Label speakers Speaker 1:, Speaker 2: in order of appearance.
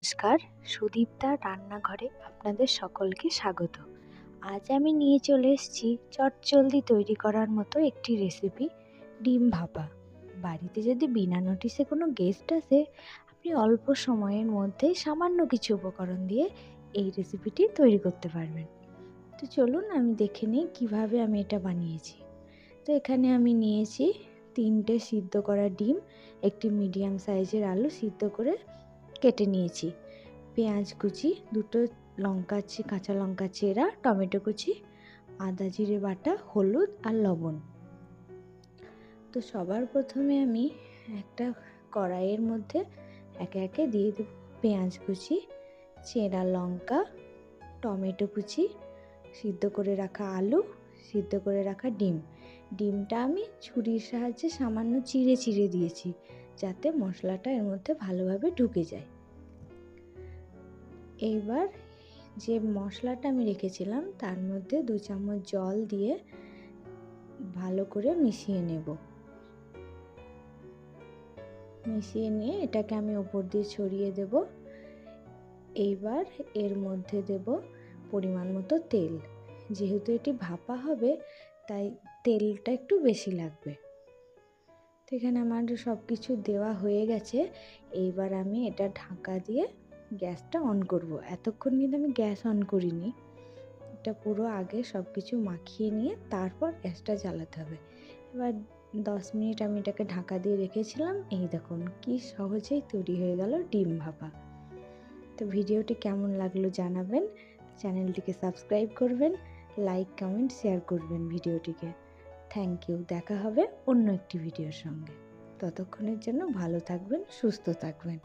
Speaker 1: নমস্কার, সুদীপ্তা রান্নাঘরে আপনাদের সকলকে স্বাগত। আজ আমি নিয়ে চলে এসেছি চটজলদি তৈরি করার মতো একটি রেসিপি, ডিম ভাপা। বাড়িতে যদি বিনা নোটিশে কোনো গেস্ট আসে, আপনি অল্প সময়ের মধ্যে সামান্য কিছু উপকরণ দিয়ে এই রেসিপিটি তৈরি করতে পারবেন। তো চলুন আমি দেখে নিই কীভাবে আমি এটা বানিয়েছি। তো এখানে আমি নিয়েছি 3টে সিদ্ধ করা ডিম, একটি মিডিয়াম সাইজের আলু সিদ্ধ করে কেটে নিয়েছি, পেঁয়াজ কুচি, 2টো লঙ্কা কাঁচা লঙ্কা চেরা, টমেটো কুচি, আদা জিরে বাটা, হলুদ আর লবণ। তো সবার প্রথমে আমি একটা কড়াইয়ের মধ্যে একে একে দিয়ে দেব পেঁয়াজ কুচি, চেরা লঙ্কা, টমেটো কুচি, সিদ্ধ করে রাখা আলু, সিদ্ধ করে রাখা ডিম। ডিমটা আমি ছুরির সাহায্যে সামান্য চিড়ে চিড়ে দিয়েছি, যাতে মশলাটা এর মধ্যে ভালোভাবে ঢুকে যায়। এইবার যে মশলাটা আমি রেখেছিলাম তার মধ্যে 2 চামচ জল দিয়ে ভালো করে মিশিয়ে নেব। মিশিয়ে নিয়ে এটাকে আমি ওপর দিয়ে ছড়িয়ে দেব। এইবার এর মধ্যে দেব পরিমাণ মতো তেল। যেহেতু এটি ভাপা হবে তাই তেলটা একটু বেশি লাগবে। তো এখানে আমার সব কিছু দেওয়া হয়ে গেছে। এইবার আমি এটা ঢাকা দিয়ে গ্যাসটা অন করব। এতক্ষণ কিন্তু আমি গ্যাস অন করিনি। এটা পুরো আগে সব কিছু মাখিয়ে নিয়ে তারপর গ্যাসটা জ্বালাতে হবে। এবার 10 মিনিট আমি এটাকে ঢাকা দিয়ে রেখেছিলাম। এই দেখুন কি সহজেই তৈরি হয়ে গেল ডিম ভাপা। তো ভিডিওটি কেমন লাগলো জানাবেন, চ্যানেলটিকে সাবস্ক্রাইব করবেন, লাইক কমেন্ট শেয়ার করবেন ভিডিওটিকে। Thank you. দেখা হবে অন্য একটি ভিডিওর সঙ্গে। ততক্ষণের জন্য ভালো থাকবেন, সুস্থ থাকবেন।